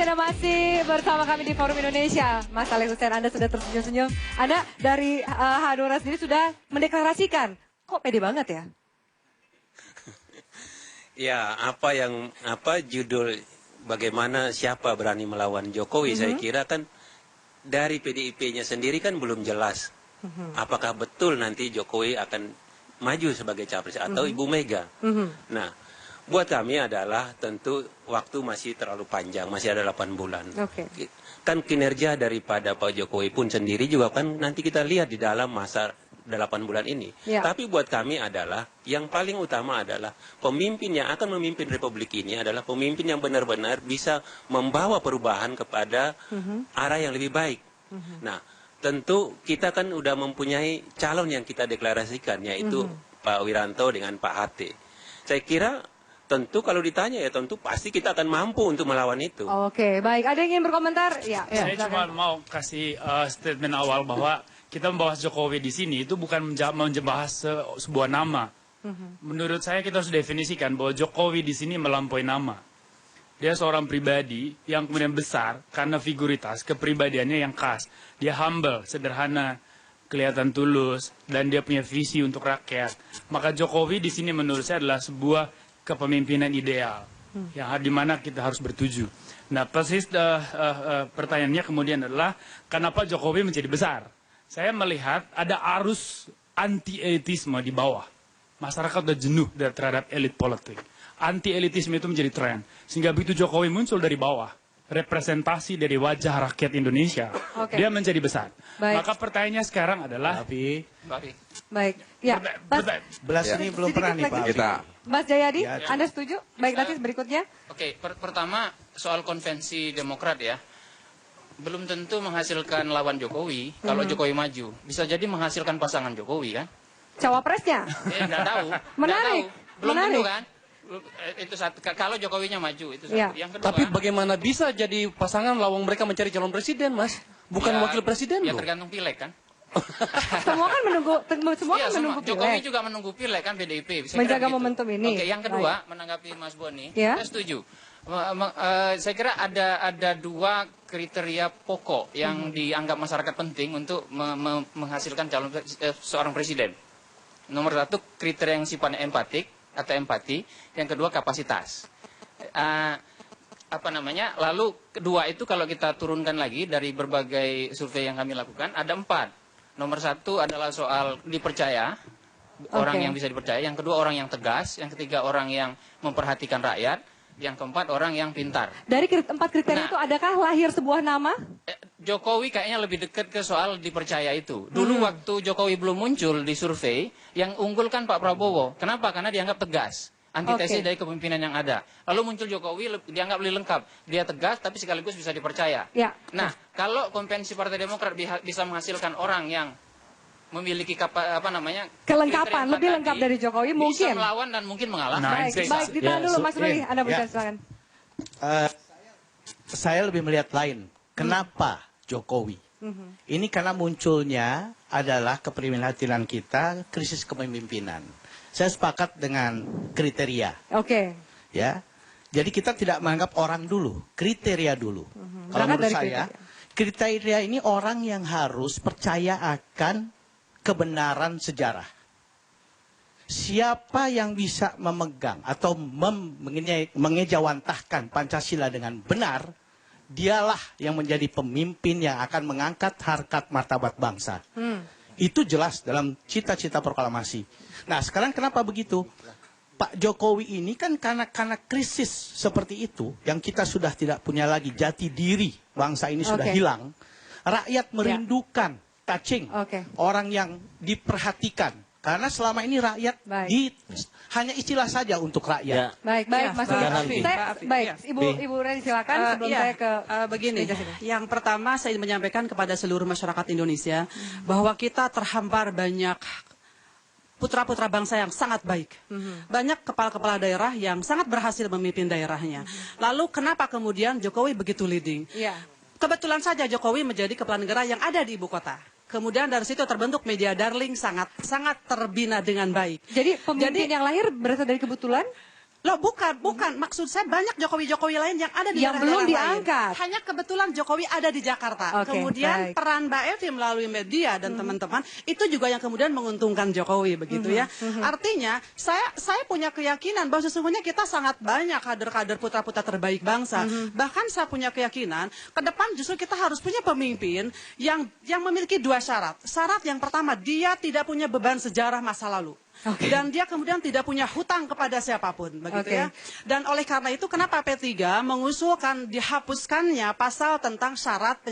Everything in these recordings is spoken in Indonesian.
kasih Anda masih bersama kami di Forum Indonesia. Mas Saleh Hussein, Anda sudah tersenyum-senyum. Anda dari Hanura sendiri sudah mendeklarasikan. Kok pede banget ya? Ya, apa judul bagaimana siapa berani melawan Jokowi, saya kira kan dari PDIP-nya sendiri kan belum jelas. Apakah betul nanti Jokowi akan maju sebagai capres atau Ibu Mega. Nah, buat kami adalah tentu waktu masih terlalu panjang, masih ada 8 bulan. Kan kinerja daripada Pak Jokowi pun sendiri juga kan nanti kita lihat di dalam masa 8 bulan ini. Tapi buat kami adalah, yang paling utama adalah pemimpin yang akan memimpin Republik ini adalah pemimpin yang benar-benar bisa membawa perubahan kepada arah yang lebih baik. Nah, tentu kita kan udah mempunyai calon yang kita deklarasikan, yaitu Pak Wiranto dengan Pak Hate. Saya kira tentu kalau ditanya ya tentu pasti kita akan mampu untuk melawan itu. Oke, baik. Ada yang ingin berkomentar? Ya. Saya cuma mau kasih statement awal bahwa kita membahas Jokowi di sini itu bukan membahas sebuah nama. Menurut saya kita harus definisikan bahwa Jokowi di sini melampaui nama. Dia seorang pribadi yang kemudian besar karena figuritas, kepribadiannya yang khas. Dia humble, sederhana, kelihatan tulus, dan dia punya visi untuk rakyat. Maka Jokowi di sini menurut saya adalah sebuah kepemimpinan ideal, yang di mana kita harus bertuju. Nah, persis pertanyaannya kemudian adalah, kenapa Jokowi menjadi besar? Saya melihat ada arus anti-elitisme di bawah. Masyarakat sudah jenuh terhadap elit politik. Anti-elitisme itu menjadi tren. Sehingga begitu Jokowi muncul dari bawah, representasi dari wajah rakyat Indonesia, dia menjadi besar. Maka pertanyaannya sekarang adalah... Baik. Ya, Belas ini belum pernah nih Pak. Mas Jayadi, Anda setuju? Baik, nanti berikutnya. Oke, pertama soal konvensi Demokrat ya. Belum tentu menghasilkan lawan Jokowi kalau Jokowi maju. Bisa jadi menghasilkan pasangan Jokowi kan? Cawapresnya? Nggak tahu. Menarik. Belum tentu kan? Itu satu. Kalau Jokowinya maju itu satu. Yang kedua, tapi bagaimana bisa jadi pasangan lawang mereka mencari calon presiden, Mas? Bukan wakil presiden ya loh. tergantung pileg kan. Semua kan menunggu pileg. Jokowi juga menunggu pileg kan PDIP. Menjaga momentum ini. Oke, yang kedua menanggapi Mas Boni, saya setuju. Saya kira ada dua kriteria pokok yang dianggap masyarakat penting untuk menghasilkan calon seorang presiden. Nomor satu, kriteria yang sifatnya empatik atau empati. Yang kedua, kapasitas. Lalu kedua itu kalau kita turunkan lagi dari berbagai survei yang kami lakukan, ada 4. Nomor satu adalah soal dipercaya, orang yang bisa dipercaya. Yang kedua, orang yang tegas. Yang ketiga, orang yang memperhatikan rakyat. Yang keempat, orang yang pintar. Dari 4 kriteria itu, adakah lahir sebuah nama? Jokowi kayaknya lebih dekat ke soal dipercaya itu. Dulu waktu Jokowi belum muncul di survei, yang unggul kan Pak Prabowo. Kenapa? Karena dianggap tegas. Antitesis dari kepemimpinan yang ada. Lalu muncul Jokowi, dianggap lebih lengkap. Dia tegas, tapi sekaligus bisa dipercaya. Nah, kalau konvensi Partai Demokrat bisa menghasilkan orang yang memiliki kelengkapan lebih lengkap dari Jokowi, mungkin bisa melawan dan mungkin mengalah. Baik, ditahan dulu Mas Ruli, Anda bisa silakan. Saya lebih melihat lain. Kenapa Jokowi? Ini karena munculnya adalah kepemimpinan kita, krisis kepemimpinan. Saya sepakat dengan kriteria. Ya, jadi kita tidak menganggap orang dulu, kriteria dulu. Kalau menurut saya, kriteria ini orang yang harus percaya akan kebenaran sejarah. Siapa yang bisa memegang atau mengejawantahkan Pancasila dengan benar, dialah yang menjadi pemimpin yang akan mengangkat harkat martabat bangsa. Itu jelas dalam cita-cita proklamasi. Nah, sekarang kenapa begitu? Pak Jokowi ini kan karena krisis seperti itu, yang kita sudah tidak punya lagi jati diri, bangsa ini sudah hilang. Rakyat merindukan orang yang diperhatikan. Karena selama ini rakyat hanya istilah saja untuk rakyat. Baik, Mas Ruli. Ibu Reni silakan sebelum saya ke begini. Yang pertama saya menyampaikan kepada seluruh masyarakat Indonesia bahwa kita terhampar banyak putra-putra bangsa yang sangat baik. Banyak kepala-kepala daerah yang sangat berhasil memimpin daerahnya. Lalu kenapa kemudian Jokowi begitu leading? Kebetulan saja Jokowi menjadi kepala negara yang ada di ibu kota. Kemudian dari situ terbentuk media darling sangat terbina dengan baik. Jadi pemimpin yang lahir berasal dari kebetulan? Loh bukan. Maksud saya banyak Jokowi-Jokowi lain yang ada di Yang daerah-daerah belum lain. diangkat. Hanya kebetulan Jokowi ada di Jakarta. Oke, Kemudian baik. peran Mbak Evi melalui media dan teman-teman itu juga yang kemudian menguntungkan Jokowi begitu ya. Artinya saya punya keyakinan bahwa sesungguhnya kita sangat banyak kader-kader putra-putra terbaik bangsa. Bahkan saya punya keyakinan ke depan justru kita harus punya pemimpin yang memiliki 2 syarat. Syarat yang pertama, dia tidak punya beban sejarah masa lalu. Dan dia kemudian tidak punya hutang kepada siapapun, begitu ya. Dan oleh karena itu, kenapa P3 mengusulkan dihapuskannya pasal tentang syarat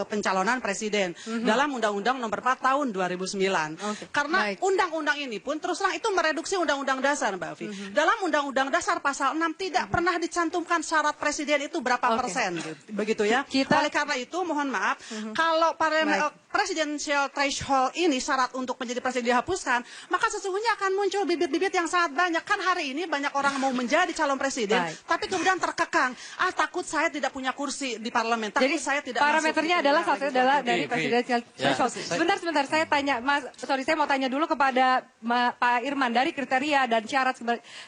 pencalonan presiden dalam Undang-Undang Nomor 4 Tahun 2009. Karena undang-undang ini pun terus terang itu mereduksi Undang-Undang Dasar, Mbak Afi. Dalam Undang-Undang Dasar pasal 6 tidak pernah dicantumkan syarat presiden itu berapa persen, begitu ya. Oleh karena itu, mohon maaf, kalau presidential threshold ini syarat untuk menjadi presiden dihapuskan, maka sesungguhnya akan muncul bibit-bibit yang sangat banyak. Kan hari ini banyak orang mau menjadi calon presiden, tapi kemudian terkekang. Takut saya tidak punya kursi di parlemen. Takut Jadi saya tidak parameternya adalah salah satu adalah dari presidensial threshold. Sebentar, saya tanya, saya mau tanya dulu kepada Pak Irman, dari kriteria dan syarat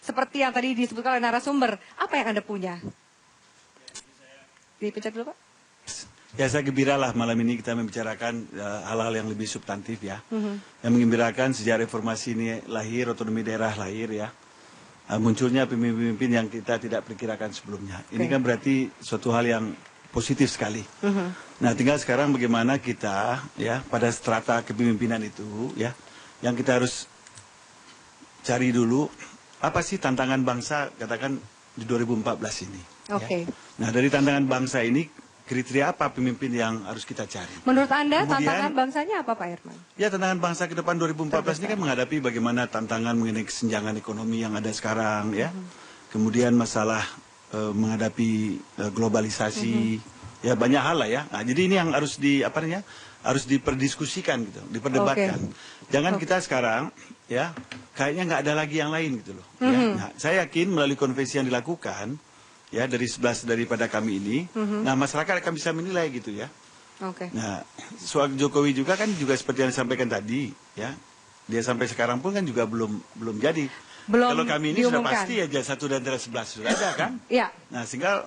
seperti yang tadi disebutkan oleh narasumber, apa yang Anda punya? Dipencet dulu, Pak. Ya, saya gembiralah malam ini kita membicarakan hal-hal yang lebih substantif ya. Yang mengembirakan sejak reformasi ini lahir, otonomi daerah lahir ya. Munculnya pemimpin-pemimpin yang kita tidak perkirakan sebelumnya. Ini kan berarti suatu hal yang positif sekali. Nah, tinggal sekarang bagaimana kita ya pada strata kepemimpinan itu ya, yang kita harus cari dulu apa sih tantangan bangsa katakan di 2014 ini. Ya. Nah, dari tantangan bangsa ini kriteria apa pemimpin yang harus kita cari? Menurut Anda Kemudian, tantangan bangsanya apa, Pak Irman? Ya, tantangan bangsa ke depan 2014 ini kan menghadapi bagaimana tantangan mengenai kesenjangan ekonomi yang ada sekarang ya. Kemudian masalah menghadapi globalisasi, ya banyak hal lah ya. Nah, jadi ini yang harus harus diperdiskusikan gitu, diperdebatkan. Jangan kita sekarang ya kayaknya nggak ada lagi yang lain gitu loh. Ya. Nah, saya yakin melalui konvensi yang dilakukan ya dari 11 daripada kami ini, nah masyarakat akan bisa menilai gitu ya. Nah, soal Jokowi juga kan juga seperti yang disampaikan tadi ya, dia sampai sekarang pun kan juga belum jadi. Kalau kami ini sudah pasti aja 1 dan 11 sudah ada kan. Iya. Nah, sehingga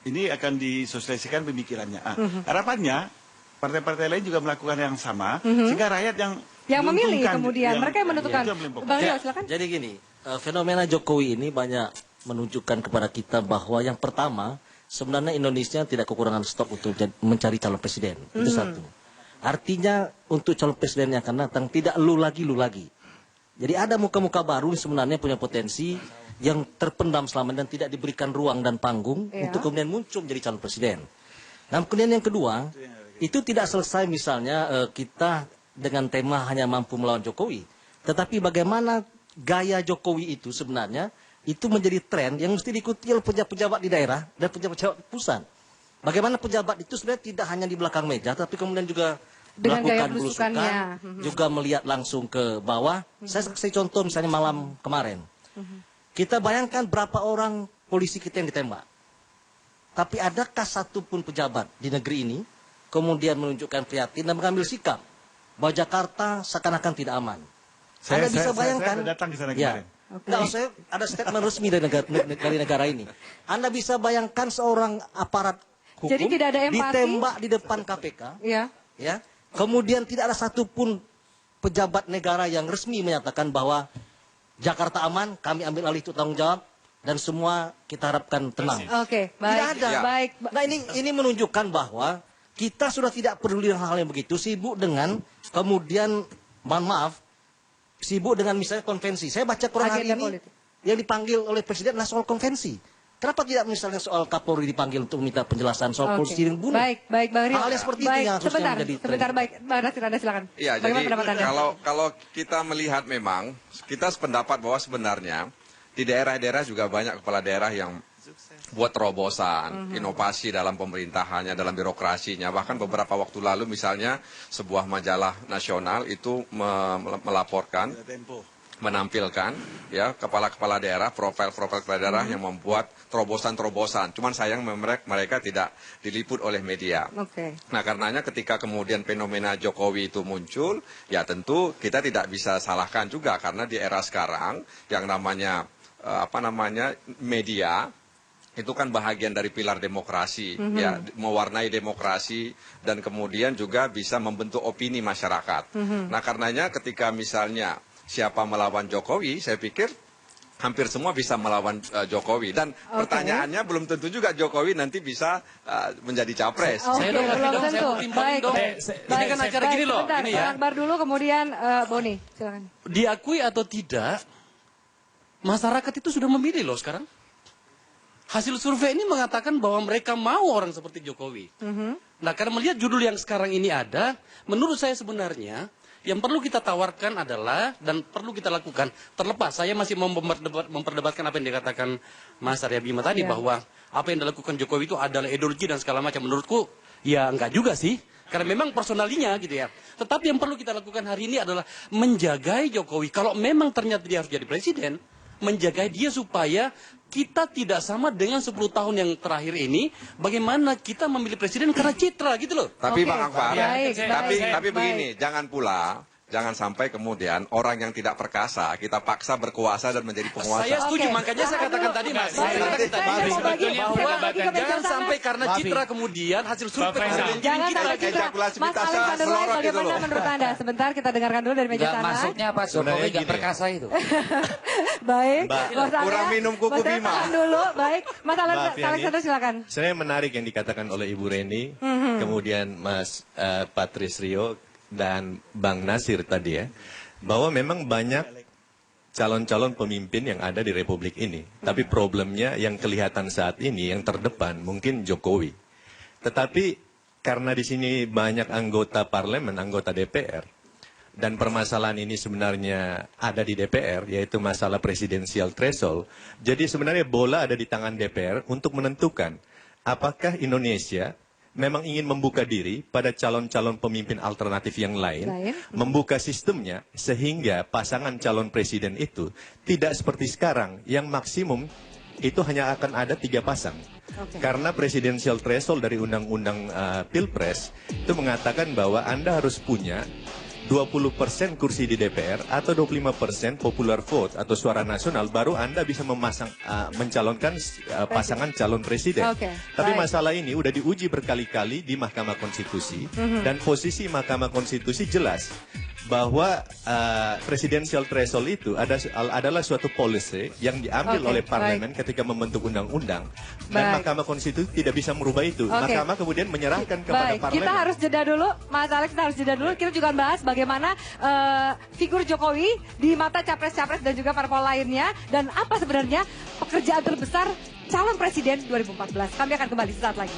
ini akan disosialisasikan pemikirannya. Harapannya partai-partai lain juga melakukan yang sama, sehingga rakyat yang memilih kemudian mereka yang menentukan. Bang Rio, silakan. Jadi gini, fenomena Jokowi ini banyak menunjukkan kepada kita bahwa yang pertama sebenarnya Indonesia tidak kekurangan stok untuk mencari calon presiden. Itu satu. Artinya untuk calon presiden yang akan datang tidak lu lagi. Jadi ada muka-muka baru yang sebenarnya punya potensi yang terpendam selama dan tidak diberikan ruang dan panggung untuk kemudian muncul menjadi calon presiden. Nah, kemudian yang kedua, itu tidak selesai misalnya kita dengan tema hanya mampu melawan Jokowi, tetapi bagaimana gaya Jokowi itu sebenarnya itu menjadi tren yang mesti diikuti oleh pejabat-pejabat di daerah dan pejabat-pejabat pusat. Bagaimana pejabat itu sebenarnya tidak hanya di belakang meja, tapi kemudian juga dengan melakukan belusukan, juga melihat langsung ke bawah. Saya kasih contoh misalnya malam kemarin. Kita bayangkan berapa orang polisi kita yang ditembak. Tapi adakah satupun pejabat di negeri ini kemudian menunjukkan prihatin dan mengambil sikap bahwa Jakarta seakan-akan tidak aman? Anda bisa bayangkan. Saya datang ke sana kemarin. Nggak, saya ada statement resmi dari negara ini. Anda bisa bayangkan seorang aparat hukum jadi tidak ada empati, ditembak di depan KPK, ya. Kemudian tidak ada satupun pejabat negara yang resmi menyatakan bahwa Jakarta aman, kami ambil alih itu tanggung jawab dan semua kita harapkan tenang. Baik. Tidak ada. Baik. Nah, ini menunjukkan bahwa kita sudah tidak peduli hal yang begitu, sibuk dengan kemudian mohon maaf sibuk dengan misalnya konvensi. Saya baca Quran hari ini yang dipanggil oleh Presiden adalah soal konvensi. Kenapa tidak misalnya soal Kapolri dipanggil untuk minta penjelasan soal polisi yang bunuh? Baik, Bang Rio. Hal seperti itu yang harusnya menjadi tren. Sebentar, baik. Bang Nasir, Anda silakan. Iya, jadi kalau kita melihat memang, kita sependapat bahwa sebenarnya di daerah-daerah juga banyak kepala daerah yang buat terobosan, inovasi dalam pemerintahannya, dalam birokrasinya. Bahkan beberapa waktu lalu misalnya sebuah majalah nasional itu melaporkan, menampilkan ya kepala-kepala daerah, profil-profil kepala daerah yang membuat terobosan-terobosan. Cuman sayang mereka tidak diliput oleh media. Nah, karenanya ketika kemudian fenomena Jokowi itu muncul, ya tentu kita tidak bisa salahkan juga karena di era sekarang yang namanya media itu kan bahagian dari pilar demokrasi, ya, mewarnai demokrasi dan kemudian juga bisa membentuk opini masyarakat. Nah, karenanya ketika misalnya siapa melawan Jokowi, saya pikir hampir semua bisa melawan Jokowi. Dan pertanyaannya belum tentu juga Jokowi nanti bisa menjadi capres. Saya dong, belum saya tentu. mau timpalin dong. Ini kan acara gini loh, Sebentar, ini ya. Bang Akbar dulu, kemudian Boni, silakan. Diakui atau tidak, masyarakat itu sudah memilih loh sekarang. Hasil survei ini mengatakan bahwa mereka mau orang seperti Jokowi. Nah, karena melihat judul yang sekarang ini ada, menurut saya sebenarnya yang perlu kita tawarkan adalah, dan perlu kita lakukan, terlepas saya masih mau memperdebatkan apa yang dikatakan Mas Arya Bima tadi, bahwa apa yang dilakukan Jokowi itu adalah ideologi dan segala macam. Menurutku, ya enggak juga sih. Karena memang personalinya gitu ya. Tetapi yang perlu kita lakukan hari ini adalah menjagai Jokowi. Kalau memang ternyata dia harus jadi presiden, menjaga dia supaya kita tidak sama dengan 10 tahun yang terakhir ini, bagaimana kita memilih presiden karena citra gitu loh. Tapi Bang Akbar, baik. tapi begini, jangan sampai kemudian orang yang tidak perkasa kita paksa berkuasa dan menjadi penguasa. Saya setuju, makanya saya katakan tadi Mas, bahwa jangan sampai karena citra kemudian hasil survei Jangan sampai citra. Mas Alexander Lai, bagaimana menurut Anda? Sebentar kita dengarkan dulu dari meja sana. Maksudnya apa? Jokowi gak perkasa itu. Baik, kurang minum kuku Bima. Dulu, baik. Mas Alexander silakan. Saya menarik yang dikatakan oleh Ibu Reni, kemudian Mas Patris Rio dan Bang Nasir tadi ya, bahwa memang banyak calon-calon pemimpin yang ada di Republik ini. Tapi problemnya yang kelihatan saat ini, yang terdepan mungkin Jokowi. Tetapi karena di sini banyak anggota parlemen, anggota DPR, dan permasalahan ini sebenarnya ada di DPR, yaitu masalah presidensial threshold. Jadi sebenarnya bola ada di tangan DPR untuk menentukan apakah Indonesia memang ingin membuka diri pada calon-calon pemimpin alternatif yang lain, membuka sistemnya sehingga pasangan calon presiden itu tidak seperti sekarang yang maksimum itu hanya akan ada 3 pasang. Karena presidensial threshold dari undang-undang Pilpres itu mengatakan bahwa Anda harus punya 20% kursi di DPR atau 25% popular vote atau suara nasional, baru Anda bisa mencalonkan pasangan calon presiden. Tapi masalah ini udah diuji berkali-kali di Mahkamah Konstitusi, dan posisi Mahkamah Konstitusi jelas bahwa presidensial threshold itu adalah suatu policy yang diambil oleh parlemen ketika membentuk undang-undang, dan Mahkamah Konstitusi tidak bisa merubah itu. Mahkamah kemudian menyerahkan kepada parlemen. Kita harus jeda dulu, Mas Alex, kita harus jeda dulu. Kita juga bahas bagaimana figur Jokowi di mata capres-capres dan juga parpol lainnya, dan apa sebenarnya pekerjaan terbesar calon presiden 2014. Kami akan kembali sesaat lagi.